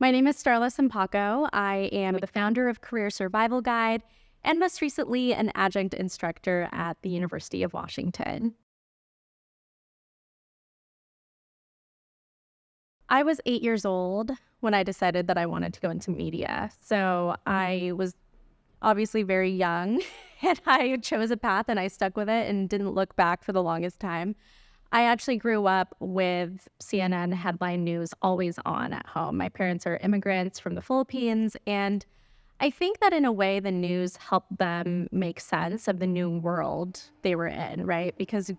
My name is Starla Sampaco. I am the founder of Career Survival Guide and most recently an adjunct instructor at the University of Washington. I was 8 years old when I decided that I wanted to go into media. So I was obviously very young and I chose a path and I stuck with it and didn't look back for the longest time. I actually grew up with CNN headline news always on at home. My parents are immigrants from the Philippines, and I think that in a way the news helped them make sense of the new world they were in, right? Because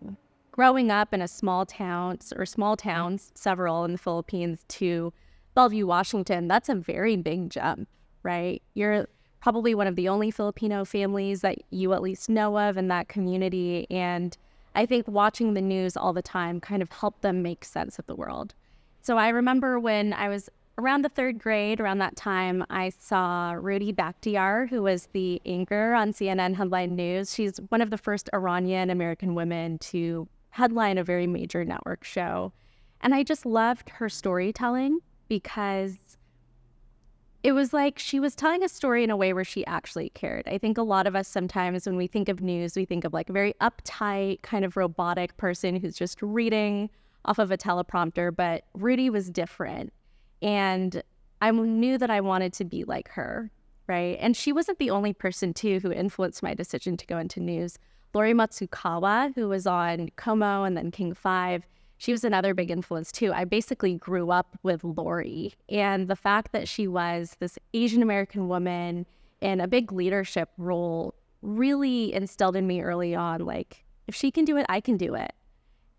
growing up in a small towns or small towns, several in the Philippines, to Bellevue, Washington, that's a very big jump, right? You're probably one of the only Filipino families that you at least know of in that community. And I think watching the news all the time kind of helped them make sense of the world. So I remember when I was around the third grade, around that time, I saw Rudy Bakhtiar, who was the anchor on CNN Headline News. She's one of the first Iranian American women to headline a very major network show. And I just loved her storytelling because it was like she was telling a story in a way where she actually cared. I think a lot of us sometimes when we think of news, we think of like a very uptight, kind of robotic person who's just reading off of a teleprompter, but Rudy was different. And I knew that I wanted to be like her, right? And she wasn't the only person, too, who influenced my decision to go into news. Lori Matsukawa, who was on Como and then King 5, she was another big influence, too. I basically grew up with Lori. And the fact that she was this Asian American woman in a big leadership role really instilled in me early on, like, if she can do it, I can do it.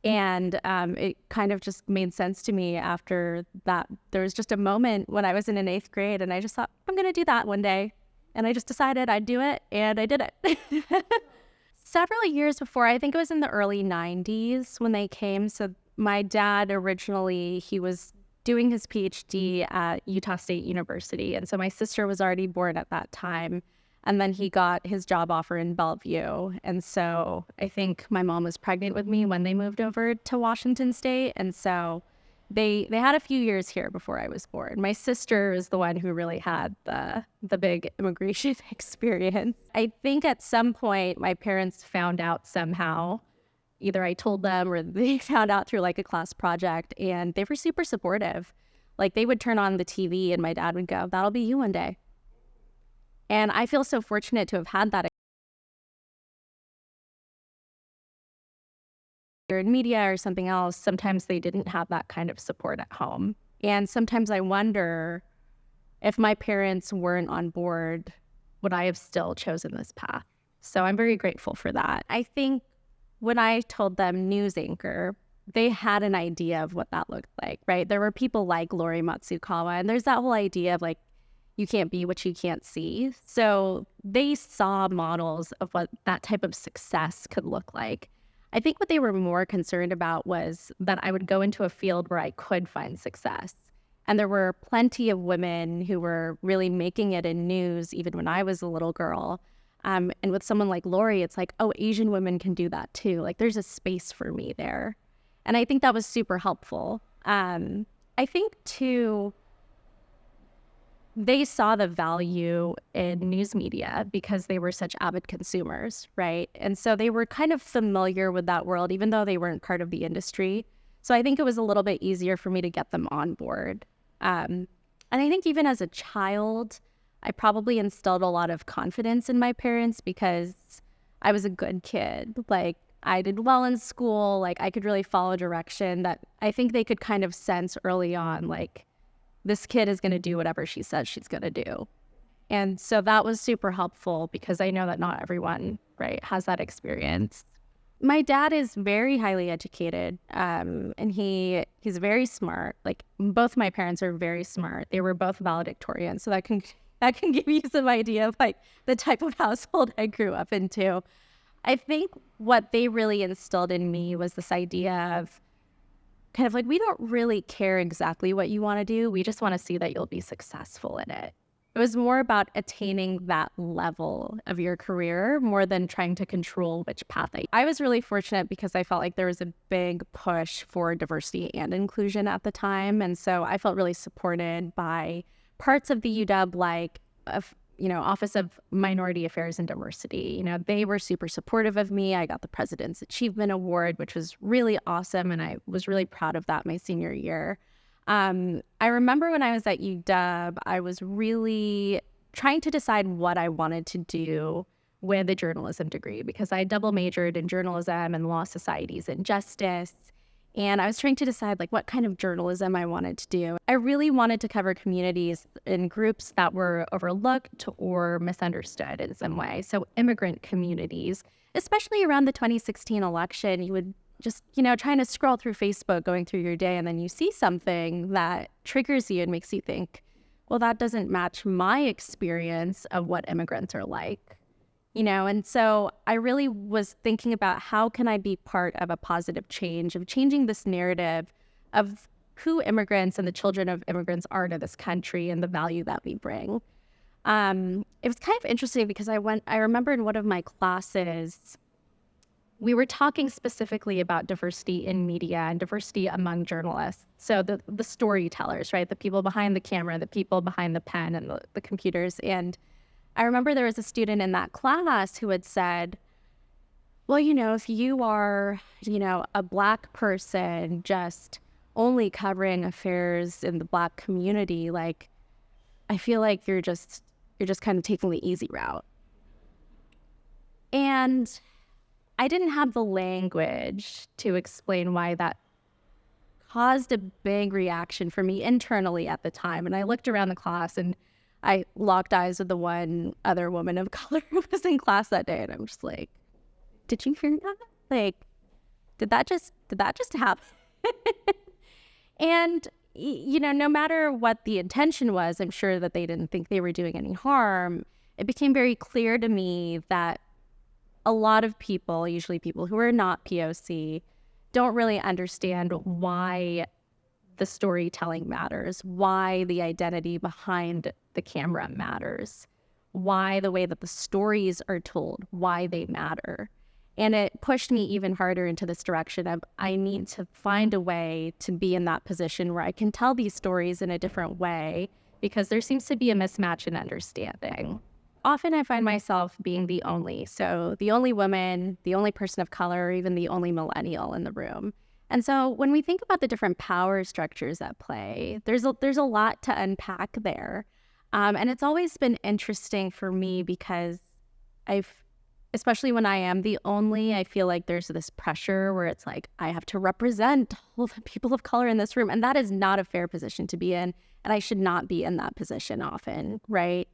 And it kind of just made sense to me after that. There was just a moment when I was in an 8th grade and I just thought, I'm going to do that one day. And I just decided I'd do it, and I did it. Several years before, I think it was in the early 90s when they came. So my dad originally, he was doing his PhD at Utah State University. And so my sister was already born at that time. And then he got his job offer in Bellevue. And so I think my mom was pregnant with me when they moved over to Washington State. And so they had a few years here before I was born. My sister is the one who really had the big immigration experience. I think at some point my parents found out somehow. Either I told them or they found out through like a class project, and they were super supportive. Like they would turn on the TV and my dad would go, "That'll be you one day." And I feel so fortunate to have had that in media or something else. Sometimes they didn't have that kind of support at home. And sometimes I wonder if my parents weren't on board, would I have still chosen this path? So I'm very grateful for that. I think when I told them news anchor, they had an idea of what that looked like, right? There were people like Lori Matsukawa, and there's that whole idea of like, you can't be what you can't see. So they saw models of what that type of success could look like. I think what they were more concerned about was that I would go into a field where I could find success. And there were plenty of women who were really making it in news even when I was a little girl. And with someone like Lori, it's like, oh, Asian women can do that too. Like there's a space for me there. And I think that was super helpful. I think too, they saw the value in news media because they were such avid consumers, right? And so they were kind of familiar with that world, even though they weren't part of the industry. So I think it was a little bit easier for me to get them on board. And I think even as a child, I probably instilled a lot of confidence in my parents because I was a good kid. Like I did well in school, like I could really follow direction that I think they could kind of sense early on, like, this kid is going to do whatever she says she's going to do. And so that was super helpful because I know that not everyone, right, has that experience. My dad is very highly educated, and he's very smart. Like both my parents are very smart. They were both valedictorians, so that can give you some idea of like the type of household I grew up into. I think what they really instilled in me was this idea of kind of like, we don't really care exactly what you want to do. We just want to see that you'll be successful in it. It was more about attaining that level of your career more than trying to control which path I was really fortunate because I felt like there was a big push for diversity and inclusion at the time. And so I felt really supported by parts of the UW, like, Office of Minority Affairs and Diversity. They were super supportive of me. I got the President's Achievement Award, which was really awesome. And I was really proud of that my senior year. I remember when I was at UW, I was really trying to decide what I wanted to do with a journalism degree because I double majored in journalism and law, societies, and justice. And I was trying to decide what kind of journalism I wanted to do. I really wanted to cover communities and groups that were overlooked or misunderstood in some way. So immigrant communities, especially around the 2016 election, you would just, trying to scroll through Facebook, going through your day, and then you see something that triggers you and makes you think, well, that doesn't match my experience of what immigrants are like, And so I really was thinking about how can I be part of a positive change, of changing this narrative of who immigrants and the children of immigrants are to this country and the value that we bring. It was kind of interesting because I remember in one of my classes, we were talking specifically about diversity in media and diversity among journalists. So the storytellers, right? The people behind the camera, the people behind the pen and the computers. And I remember there was a student in that class who had said, well, if you are, a Black person just only covering affairs in the Black community, I feel like you're just kind of taking the easy route. And I didn't have the language to explain why that caused a big reaction for me internally at the time. And I looked around the class and I locked eyes with the one other woman of color who was in class that day. And I'm just like, did you hear that? Did that just happen? And, no matter what the intention was, I'm sure that they didn't think they were doing any harm. It became very clear to me that a lot of people, usually people who are not POC, don't really understand why the storytelling matters, why the identity behind the camera matters, why the way that the stories are told, why they matter. And it pushed me even harder into this direction of I need to find a way to be in that position where I can tell these stories in a different way because there seems to be a mismatch in understanding. Often I find myself being the only woman, the only person of color, or even the only millennial in the room. And so when we think about the different power structures at play, there's a lot to unpack there. And it's always been interesting for me because especially when I am the only, I feel like there's this pressure where it's like, I have to represent all the people of color in this room. And that is not a fair position to be in. And I should not be in that position often, right?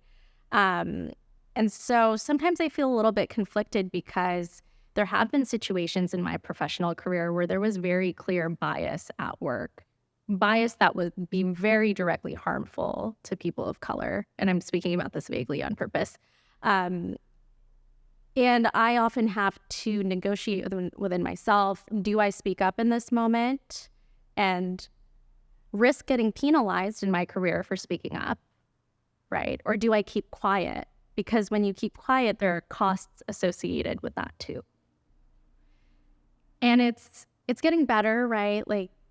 And so sometimes I feel a little bit conflicted because there have been situations in my professional career where there was very clear bias at work, bias that would be very directly harmful to people of color. And I'm speaking about this vaguely on purpose. And I often have to negotiate within myself. Do I speak up in this moment and risk getting penalized in my career for speaking up? Right? Or do I keep quiet? Because when you keep quiet, there are costs associated with that too. And it's getting better, right?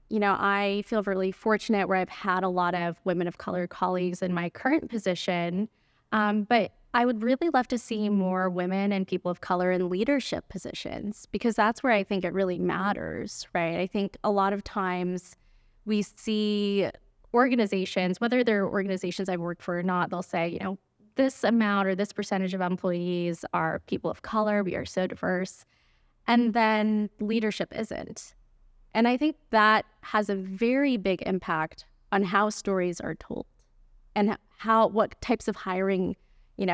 I feel really fortunate where I've had a lot of women of color colleagues in my current position. But I would really love to see more women and people of color in leadership positions because that's where I think it really matters, right? I think a lot of times we see organizations, whether they're organizations I've worked for or not, they'll say, this amount or this percentage of employees are people of color. We are so diverse. And then leadership isn't. And I think that has a very big impact on how stories are told and what types of hiring,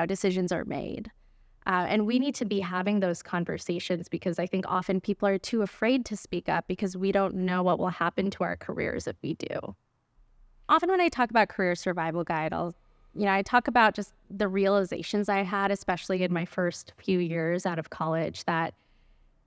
decisions are made. And we need to be having those conversations because I think often people are too afraid to speak up because we don't know what will happen to our careers if we do. Often when I talk about Career Survival Guide, I talk about just the realizations I had, especially in my first few years out of college, that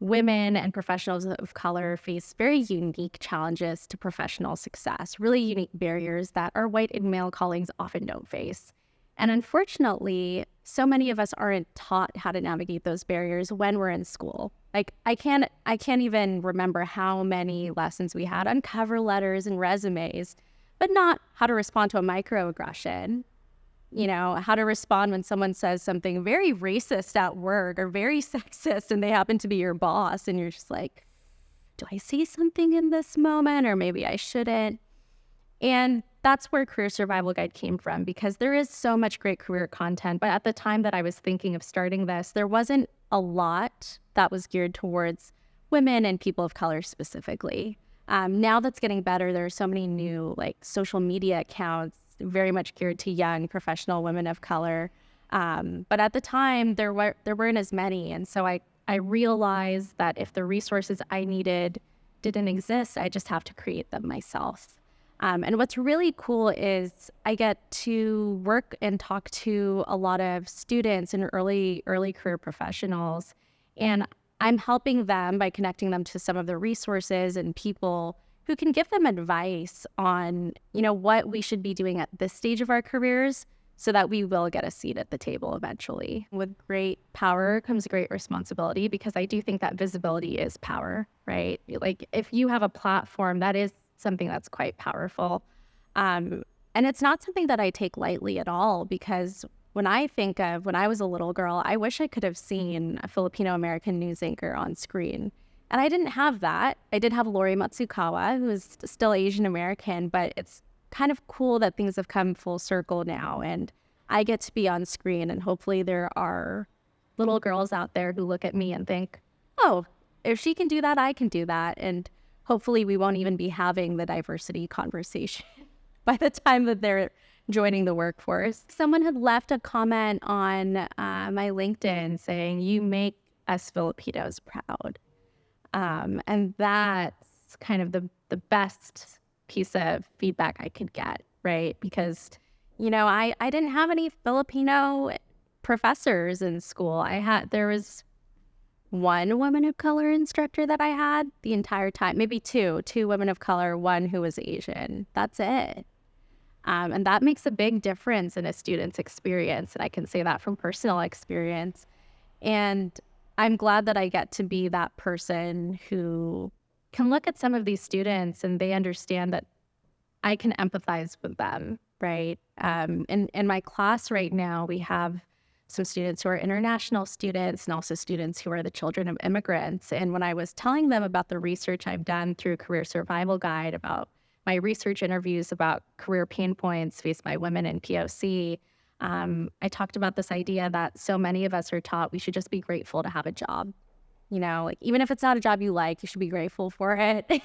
women and professionals of color face very unique challenges to professional success, really unique barriers that our white and male colleagues often don't face. And unfortunately, so many of us aren't taught how to navigate those barriers when we're in school. Like I can't even remember how many lessons we had on cover letters and resumes, but not how to respond to a microaggression, how to respond when someone says something very racist at work or very sexist and they happen to be your boss and you're just like, do I say something in this moment or maybe I shouldn't? And that's where Career Survival Guide came from, because there is so much great career content. But at the time that I was thinking of starting this, there wasn't a lot that was geared towards women and people of color specifically. Now that's getting better. There are so many new social media accounts very much geared to young professional women of color. But at the time, there weren't as many. And so I realized that if the resources I needed didn't exist, I just have to create them myself. And what's really cool is I get to work and talk to a lot of students and early career professionals, and I'm helping them by connecting them to some of the resources and people who can give them advice on, what we should be doing at this stage of our careers so that we will get a seat at the table eventually. With great power comes great responsibility, because I do think that visibility is power, right? Like if you have a platform, that is something that's quite powerful. And it's not something that I take lightly at all, because when I think of when I was a little girl, I wish I could have seen a Filipino-American news anchor on screen. And I didn't have that. I did have Lori Matsukawa, who is still Asian American, but it's kind of cool that things have come full circle now and I get to be on screen, and hopefully there are little girls out there who look at me and think, oh, if she can do that, I can do that. And hopefully we won't even be having the diversity conversation by the time that they're joining the workforce. Someone had left a comment on my LinkedIn saying, you make us Filipinos proud. And that's kind of the best piece of feedback I could get, right? Because, I didn't have any Filipino professors in school. There was one woman of color instructor that I had the entire time, maybe two women of color, one who was Asian. That's it. And that makes a big difference in a student's experience. And I can say that from personal experience. And I'm glad that I get to be that person who can look at some of these students and they understand that I can empathize with them, right? In my class right now, we have some students who are international students and also students who are the children of immigrants. And when I was telling them about the research I've done through Career Survival Guide, about my research interviews about career pain points faced by women in POC, I talked about this idea that so many of us are taught we should just be grateful to have a job. Even if it's not a job you like, you should be grateful for it.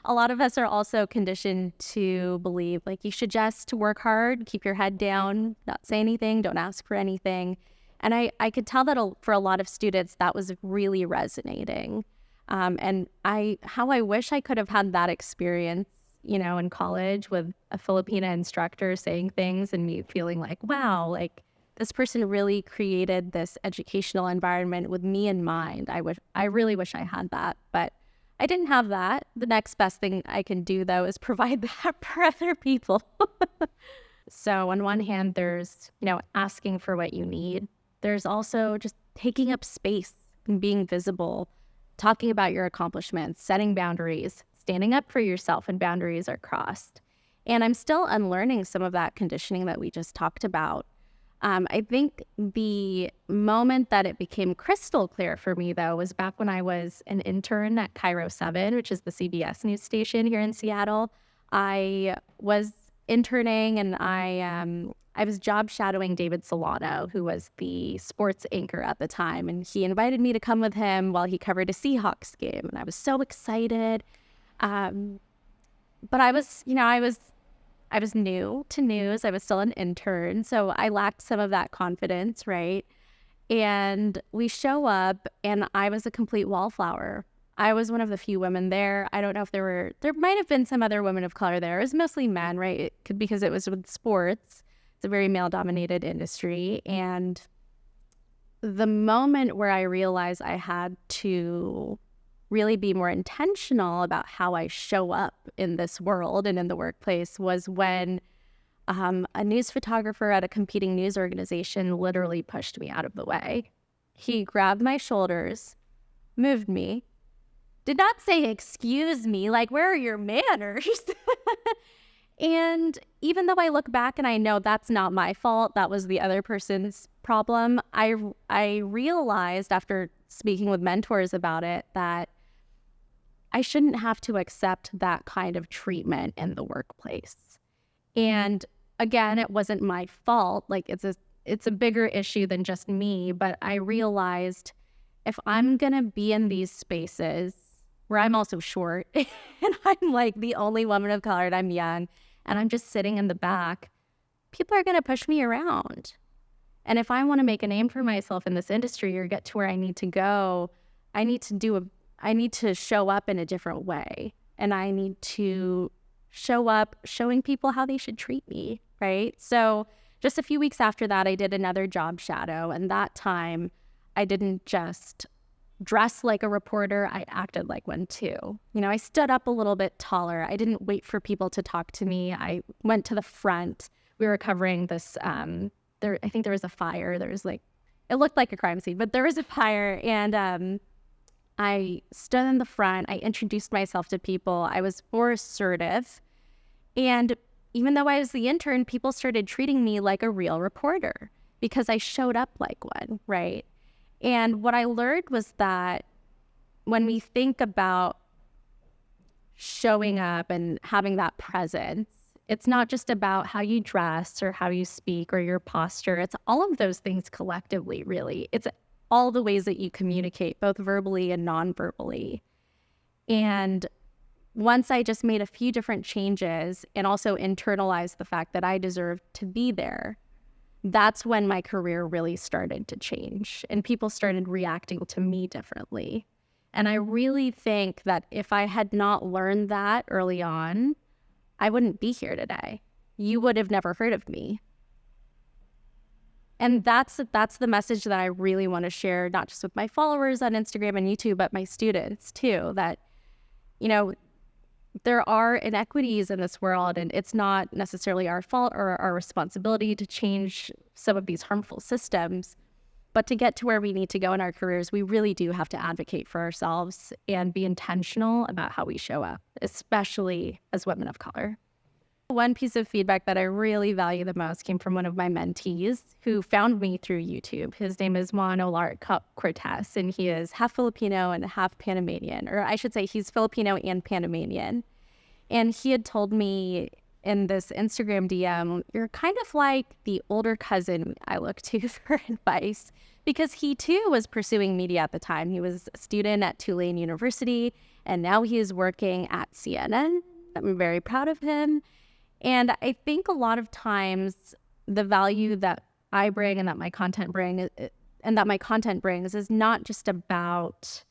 A lot of us are also conditioned to believe you should just work hard, keep your head down, not say anything, don't ask for anything. And I could tell that for a lot of students, that was really resonating. And how I wish I could have had that experience, in college with a Filipina instructor saying things and me feeling like, wow, this person really created this educational environment with me in mind. I really wish I had that, but I didn't have that. The next best thing I can do, though, is provide that for other people. So on one hand, there's, asking for what you need. There's also just taking up space and being visible, talking about your accomplishments, setting boundaries, standing up for yourself when boundaries are crossed. And I'm still unlearning some of that conditioning that we just talked about. I think the moment that it became crystal clear for me, though, was back when I was an intern at Cairo 7, which is the CBS news station here in Seattle. I was interning and I was job shadowing David Solano, who was the sports anchor at the time. And he invited me to come with him while he covered a Seahawks game. And I was so excited. But I was new to news. I was still an intern, so I lacked some of that confidence, right? And we show up, and I was a complete wallflower. I was one of the few women there. I don't know if there might have been some other women of color there. It was mostly men, right? Because it was with sports. It's a very male-dominated industry. And the moment where I realized I had to really be more intentional about how I show up in this world and in the workplace was when a news photographer at a competing news organization literally pushed me out of the way. He grabbed my shoulders, moved me, did not say, excuse me, like, where are your manners? And even though I look back and I know that's not my fault, that was the other person's problem, I realized after speaking with mentors about it that I shouldn't have to accept that kind of treatment in the workplace. And again, it wasn't my fault. Like, it's a bigger issue than just me, but I realized if I'm going to be in these spaces where I'm also short and I'm like the only woman of color and I'm young and I'm just sitting in the back, people are going to push me around. And if I want to make a name for myself in this industry or get to where I need to go, I need to show up in a different way. And I need to show up showing people how they should treat me, right? So just a few weeks after that, I did another job shadow. And that time, I didn't just dress like a reporter, I acted like one too. I stood up a little bit taller. I didn't wait for people to talk to me. I went to the front. We were covering this, I think there was a fire. It looked like a crime scene, but there was a fire. And I stood in the front. I introduced myself to people. I was more assertive. And even though I was the intern, people started treating me like a real reporter because I showed up like one, right? And what I learned was that when we think about showing up and having that presence, it's not just about how you dress or how you speak or your posture. It's all of those things collectively, really. It's all the ways that you communicate, both verbally and non-verbally. And once I just made a few different changes and also internalized the fact that I deserved to be there, that's when my career really started to change and people started reacting to me differently. And I really think that if I had not learned that early on, I wouldn't be here today. You would have never heard of me. And that's the message that I really want to share, not just with my followers on Instagram and YouTube, but my students too, that, there are inequities in this world, and it's not necessarily our fault or our responsibility to change some of these harmful systems. But to get to where we need to go in our careers, we really do have to advocate for ourselves and be intentional about how we show up, especially as women of color. One piece of feedback that I really value the most came from one of my mentees who found me through YouTube. His name is Juan Olar Cortez, and he is half Filipino and half Panamanian, or I should say he's Filipino and Panamanian. And he had told me in this Instagram DM, you're kind of like the older cousin I look to for advice, because he too was pursuing media at the time. He was a student at Tulane University, and now he is working at CNN. I'm very proud of him. And I think a lot of times the value that I bring and that my content brings is not just about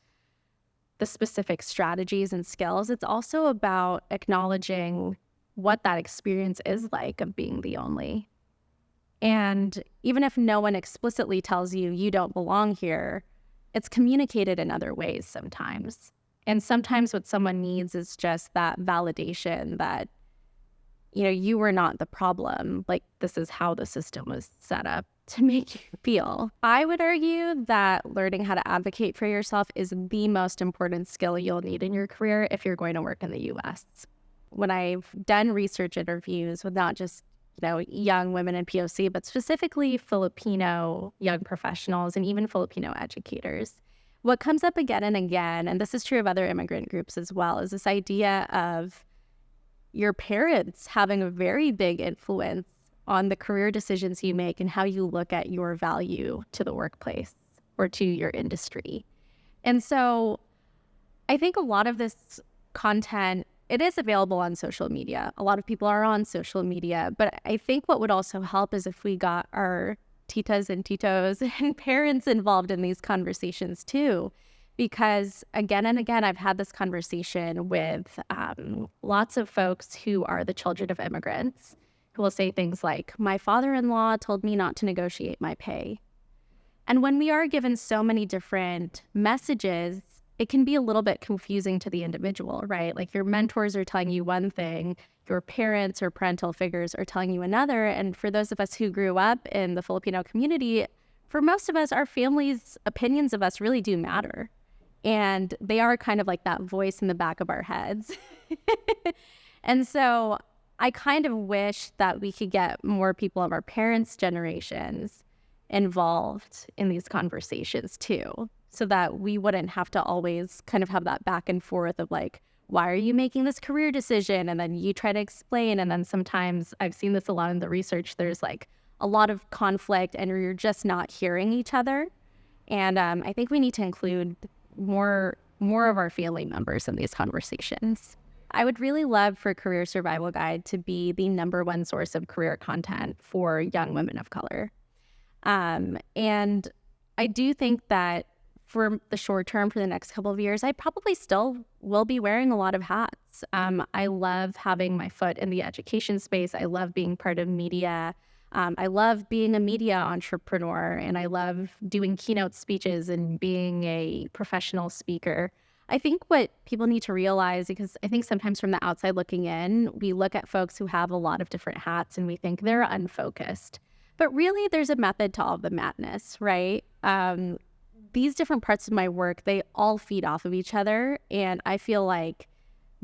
the specific strategies and skills. It's also about acknowledging what that experience is like of being the only. And even if no one explicitly tells you you don't belong here, it's communicated in other ways sometimes. And sometimes what someone needs is just that validation that you were not the problem. Like, this is how the system was set up to make you feel. I would argue that learning how to advocate for yourself is the most important skill you'll need in your career if you're going to work in the U.S. When I've done research interviews with not just, young women in POC, but specifically Filipino young professionals and even Filipino educators, what comes up again and again, and this is true of other immigrant groups as well, is this idea of your parents having a very big influence on the career decisions you make and how you look at your value to the workplace or to your industry. And so I think a lot of this content, it is available on social media. A lot of people are on social media, but I think what would also help is if we got our titas and titos and parents involved in these conversations too. Because again and again, I've had this conversation with lots of folks who are the children of immigrants who will say things like, my father-in-law told me not to negotiate my pay. And when we are given so many different messages, it can be a little bit confusing to the individual, right? Like, your mentors are telling you one thing, your parents or parental figures are telling you another. And for those of us who grew up in the Filipino community, for most of us, our families' opinions of us really do matter. And they are kind of like that voice in the back of our heads. And so I kind of wish that we could get more people of our parents' generations involved in these conversations too, so that we wouldn't have to always kind of have that back and forth of like, why are you making this career decision? And then you try to explain. And then sometimes I've seen this a lot in the research, there's like a lot of conflict and you're just not hearing each other. And I think we need to include more of our family members in these conversations. I would really love for Career Survival Guide to be the #1 source of career content for young women of color. And I do think that for the short term, for the next couple of years, I probably still will be wearing a lot of hats. I love having my foot in the education space. I love being part of media. I love being a media entrepreneur, and I love doing keynote speeches and being a professional speaker. I think what people need to realize, because I think sometimes from the outside looking in, we look at folks who have a lot of different hats and we think they're unfocused. But really, there's a method to all of the madness, right? These different parts of my work, they all feed off of each other. And I feel like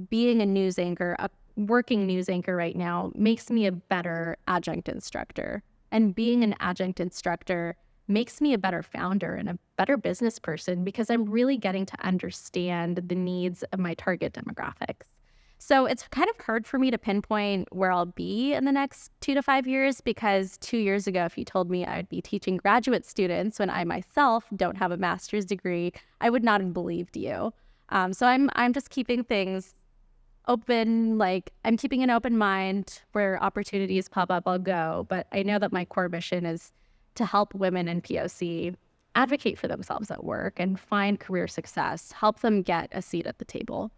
being a news anchor, a working news anchor right now, makes me a better adjunct instructor. And being an adjunct instructor makes me a better founder and a better business person, because I'm really getting to understand the needs of my target demographics. So it's kind of hard for me to pinpoint where I'll be in the next 2 to 5 years, because 2 years ago, if you told me I'd be teaching graduate students when I myself don't have a master's degree, I would not have believed you. So I'm just keeping things open, like I'm keeping an open mind. Where opportunities pop up, I'll go. But I know that my core mission is to help women in POC advocate for themselves at work and find career success, help them get a seat at the table.